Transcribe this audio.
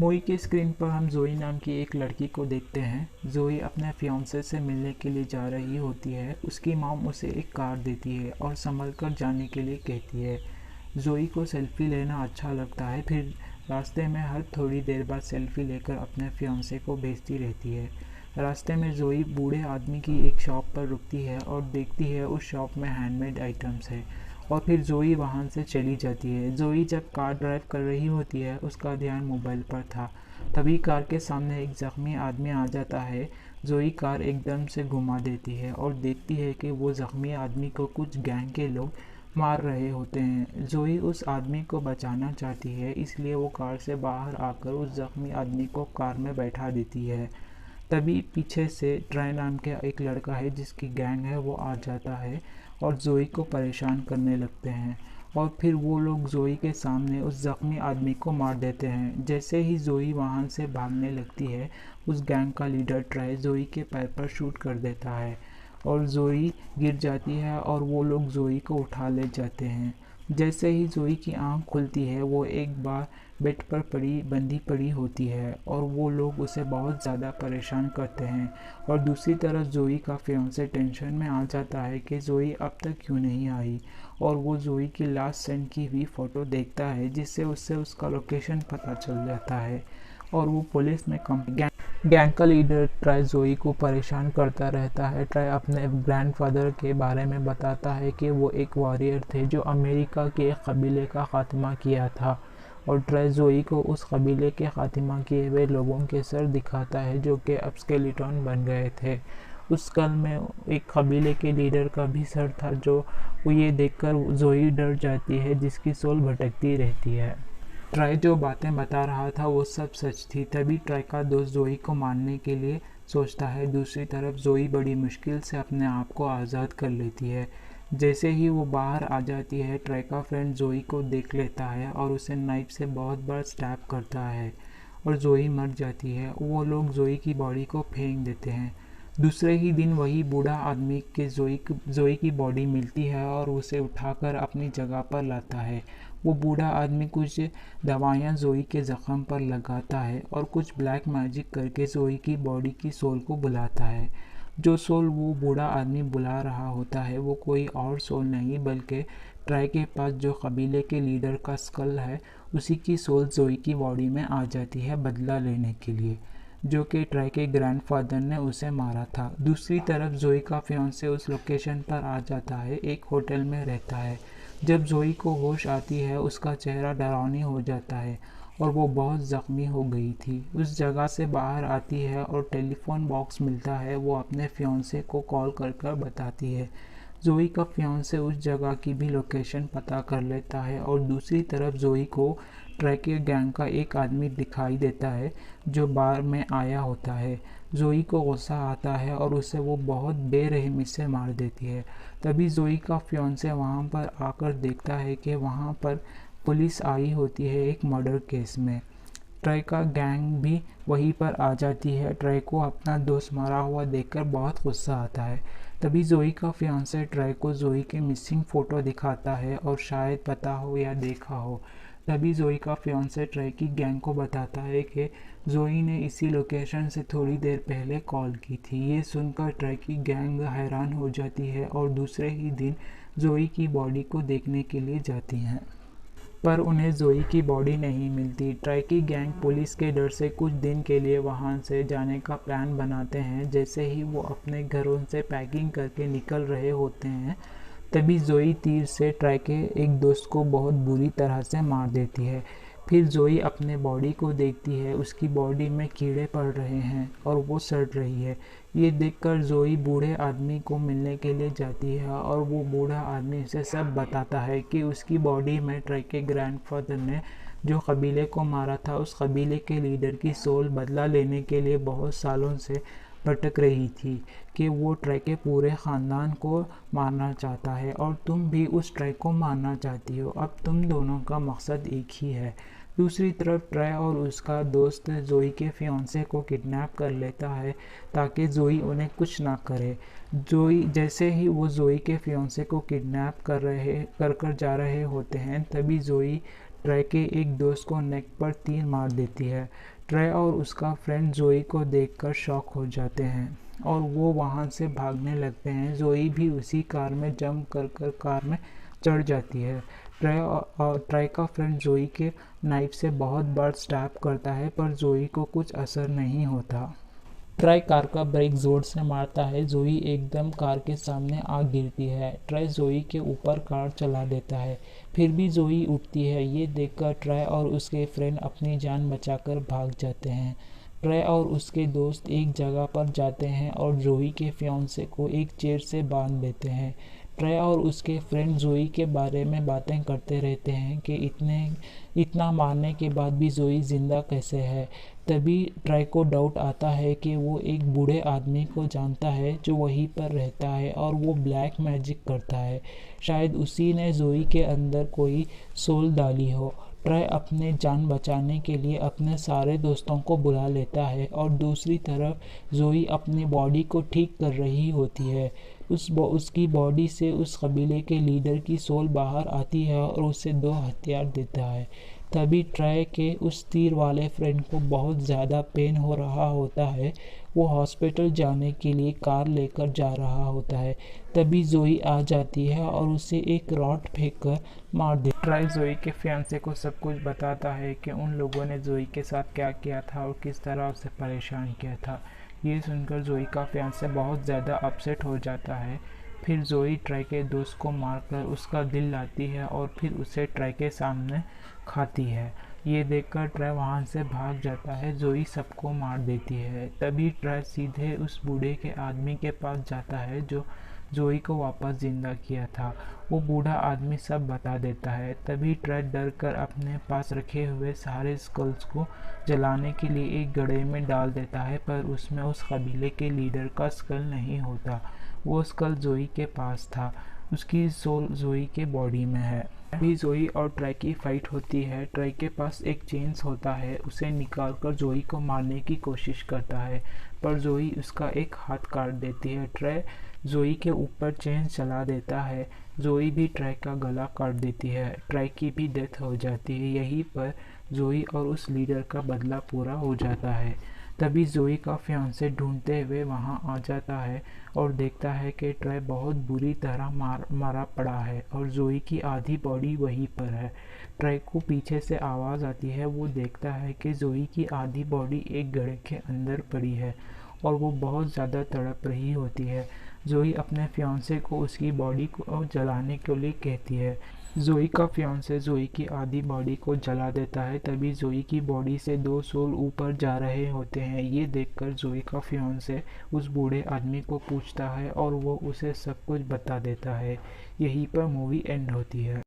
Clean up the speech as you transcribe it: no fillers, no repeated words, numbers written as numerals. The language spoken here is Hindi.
मूवी की स्क्रीन पर हम जोई नाम की एक लड़की को देखते हैं। जोई अपने फियांसे से मिलने के लिए जा रही होती है। उसकी मॉम उसे एक कार देती है और संभल कर जाने के लिए कहती है। जोई को सेल्फी लेना अच्छा लगता है, फिर रास्ते में हर थोड़ी देर बाद सेल्फी लेकर अपने फियांसे को भेजती रहती है। रास्ते में जोई बूढ़े आदमी की एक शॉप पर रुकती है और देखती है उस शॉप में हैंडमेड आइटम्स है, और फिर जोई वहां से चली जाती है। जोई जब कार ड्राइव कर रही होती है, उसका ध्यान मोबाइल पर था। तभी कार के सामने एक जख्मी आदमी आ जाता है। जोई कार एकदम से घुमा देती है और देखती है कि वो जख्मी आदमी को कुछ गैंग के लोग मार रहे होते हैं। जोई उस आदमी को बचाना चाहती है, इसलिए वो कार से बाहर आकर उस जख्मी आदमी को कार में बैठा देती है। तभी पीछे से ट्राई नाम के एक लड़का है जिसकी गैंग है, वो आ जाता है और जोई को परेशान करने लगते हैं, और फिर वो लोग जोई के सामने उस जख्मी आदमी को मार देते हैं। जैसे ही जोई वहां से भागने लगती है, उस गैंग का लीडर ट्राई जोई के पैर पर शूट कर देता है और जोई गिर जाती है और वो लोग जोई को उठा ले जाते हैं। जैसे ही जोई की आंख खुलती है, वो एक बार बेड पर बंधी पड़ी होती है और वो लोग उसे बहुत ज़्यादा परेशान करते हैं। और दूसरी तरफ जोई का फियांसे टेंशन में आ जाता है कि जोई अब तक क्यों नहीं आई, और वो जोई की लास्ट सेंड की हुई फ़ोटो देखता है, जिससे उससे उसका लोकेशन पता चल जाता है और वो पुलिस में गैंग का लीडर ट्राई जोई को परेशान करता रहता है। ट्राई अपने ग्रैंडफादर के बारे में बताता है कि वो एक वॉरियर थे जो अमेरिका के एक कबीले का खात्मा किया था, और ट्राई जोई को उस कबीले के खात्मा किए हुए लोगों के सर दिखाता है जो कि अब स्केलेटन बन गए थे। उस कल में एक कबीले के लीडर का भी सर था, जो वो ये देखकर जोई डर जाती है, जिसकी सोल भटकती रहती है। ट्राई जो बातें बता रहा था वो सब सच थी। तभी ट्राई का दोस्त जोई को मारने के लिए सोचता है। दूसरी तरफ जोई बड़ी मुश्किल से अपने आप को आज़ाद कर लेती है। जैसे ही वो बाहर आ जाती है, ट्राई का फ्रेंड जोई को देख लेता है और उसे नाइफ से बहुत बार स्टैब करता है और जोई मर जाती है। वो लोग जोई की बॉडी को फेंक देते हैं। दूसरे ही दिन वही बूढ़ा आदमी के जोई की बॉडी मिलती है और उसे उठाकर अपनी जगह पर लाता है। वो बूढ़ा आदमी कुछ दवाइयाँ जोई के ज़ख्म पर लगाता है और कुछ ब्लैक मैजिक करके जोई की बॉडी की सोल को बुलाता है। जो सोल वो बूढ़ा आदमी बुला रहा होता है वो कोई और सोल नहीं बल्कि ट्राई के पास जो कबीले के लीडर का स्कल है, उसी की सोल जोई की बॉडी में आ जाती है बदला लेने के लिए, जो कि ट्राई के ग्रैंडफादर ने उसे मारा था। दूसरी तरफ जोई का फियांसे उस लोकेशन पर आ जाता है, एक होटल में रहता है। जब जोई को होश आती है, उसका चेहरा डरावनी हो जाता है और वो बहुत ज़ख्मी हो गई थी। उस जगह से बाहर आती है और टेलीफोन बॉक्स मिलता है। वो अपने फियांसे को कॉल कर कर बताती है। जोई का फियांसे उस जगह की भी लोकेशन पता कर लेता है, और दूसरी तरफ जोई को ट्रैके गैंग का एक आदमी दिखाई देता है जो बार में आया होता है। जोई को गुस्सा आता है और उसे वो बहुत बेरहमी से मार देती है। तभी जोई का फियांसे वहाँ पर आकर देखता है कि वहाँ पर पुलिस आई होती है एक मर्डर केस में। ट्राई का गैंग भी वहीं पर आ जाती है। ट्राई को अपना दोस्त मरा हुआ देखकर बहुत गुस्सा आता है। तभी जोई का फियांसे ट्राई को जोई के मिसिंग फ़ोटो दिखाता है और शायद पता हो या देखा हो। तभी जोई का फियांसे ट्राई की गैंग को बताता है कि जोई ने इसी लोकेशन से थोड़ी देर पहले कॉल की थी। ये सुनकर ट्राई की गैंग हैरान हो जाती है और दूसरे ही दिन जोई की बॉडी को देखने के लिए जाती हैं, पर उन्हें जोई की बॉडी नहीं मिलती। ट्राई की गैंग पुलिस के डर से कुछ दिन के लिए वहां से जाने का प्लान बनाते हैं। जैसे ही वो अपने घरों से पैकिंग करके निकल रहे होते हैं, तभी जोई तीर से ट्राई के एक दोस्त को बहुत बुरी तरह से मार देती है। फिर जोई अपने बॉडी को देखती है, उसकी बॉडी में कीड़े पड़ रहे हैं और वो सड़ रही है। ये देखकर जोई बूढ़े आदमी को मिलने के लिए जाती है और वो बूढ़ा आदमी उसे सब बताता है कि उसकी बॉडी में ट्राई के ग्रैंडफादर ने जो कबीले को मारा था, उस कबीले के लीडर की सोल बदला लेने के लिए बहुत सालों से भटक रही थी, कि वो ट्राई के पूरे ख़ानदान को मारना चाहता है और तुम भी उस ट्राई को मारना चाहती हो। अब तुम दोनों का मकसद एक ही है। दूसरी तरफ ट्राई और उसका दोस्त जोई के फियांसे को किडनैप कर लेता है ताकि जोई उन्हें कुछ ना करे। जोई जैसे ही वो जोई के फियांसे को किडनैप कर जा रहे होते हैं, तभी जोई ट्राई के एक दोस्त को नेक पर तीर मार देती है। ट्राई और उसका फ्रेंड जोई को देखकर शॉक हो जाते हैं और वो वहाँ से भागने लगते हैं। जोई भी उसी कार में जंप कर कार में चढ़ जाती है। ट्राई का फ्रेंड जोई के नाइफ से बहुत बार स्टैब करता है पर जोई को कुछ असर नहीं होता। ट्राई कार का ब्रेक जोर से मारता है। जोई एकदम कार के सामने आ गिरती है। ट्राई जोई के ऊपर कार चला देता है, फिर भी जोई उठती है। ये देखकर ट्राई और उसके फ्रेंड अपनी जान बचाकर भाग जाते हैं। ट्राई और उसके दोस्त एक जगह पर जाते हैं और जोई के फियांसे को एक चेयर से बांध देते हैं। ट्राई और उसके फ्रेंड जोई के बारे में बातें करते रहते हैं कि इतना मारने के बाद भी जोई जिंदा कैसे है। तभी ट्राई को डाउट आता है कि वो एक बूढ़े आदमी को जानता है जो वहीं पर रहता है और वो ब्लैक मैजिक करता है। शायद उसी ने जोई के अंदर कोई सोल डाली हो। ट्राई अपने जान बचाने के लिए अपने सारे दोस्तों को बुला लेता है और दूसरी तरफ जोई अपनी बॉडी को ठीक कर रही होती है। उसकी बॉडी से उस कबीले के लीडर की सोल बाहर आती है और उसे 2 हथियार देता है। तभी ट्राई के उस तीर वाले फ्रेंड को बहुत ज़्यादा पेन हो रहा होता है। वो हॉस्पिटल जाने के लिए कार लेकर जा रहा होता है। तभी जोई आ जाती है और उसे एक रॉड फेंक कर मार देती है। ट्राई जोई के फियांसे को सब कुछ बताता है कि उन लोगों ने जोई के साथ क्या किया था और किस तरह उसे परेशान किया था। ये सुनकर जोई का फियांसे बहुत ज़्यादा अपसेट हो जाता है। फिर जोई ट्राई के दोस्त को मारकर उसका दिल लाती है और फिर उसे ट्राई के सामने खाती है। ये देखकर ट्राई वहाँ से भाग जाता है। जोई सबको मार देती है। तभी ट्राई सीधे उस बूढ़े के आदमी के पास जाता है जो जोई को वापस जिंदा किया था। वो बूढ़ा आदमी सब बता देता है। तभी ट्राई डर कर अपने पास रखे हुए सारे स्कल्स को जलाने के लिए एक गड्ढे में डाल देता है, पर उसमें उस कबीले के लीडर का स्कल नहीं होता। वो स्कल जोई के पास था। उसकी सोल जोई के बॉडी में है। अभी जोई और ट्राई की फाइट होती है। ट्राई के पास एक चेन्स होता है। उसे निकालकर जोई को मारने की कोशिश करता है, पर जोई उसका एक हाथ काट देती है। ट्राई जोई के ऊपर चेन चला देता है। जोई भी ट्राई का गला काट देती है। ट्राई की भी डेथ हो जाती है। यहीं पर जोई और उस लीडर का बदला पूरा हो जाता है। तभी जोई का फियांसे ढूंढते हुए वहां आ जाता है और देखता है कि ट्राई बहुत बुरी तरह मारा पड़ा है और जोई की आधी बॉडी वहीं पर है। ट्राई को पीछे से आवाज़ आती है। वो देखता है कि जोई की आधी बॉडी एक गड्ढे के अंदर पड़ी है और वो बहुत ज़्यादा तड़प रही होती है। जोई अपने फियांसे को उसकी बॉडी को जलाने के लिए कहती है। जोई का फियांसे जोई की आधी बॉडी को जला देता है। तभी जोई की बॉडी से 2 सोल ऊपर जा रहे होते हैं। ये देखकर जोई का फियांसे उस बूढ़े आदमी को पूछता है और वो उसे सब कुछ बता देता है। यहीं पर मूवी एंड होती है।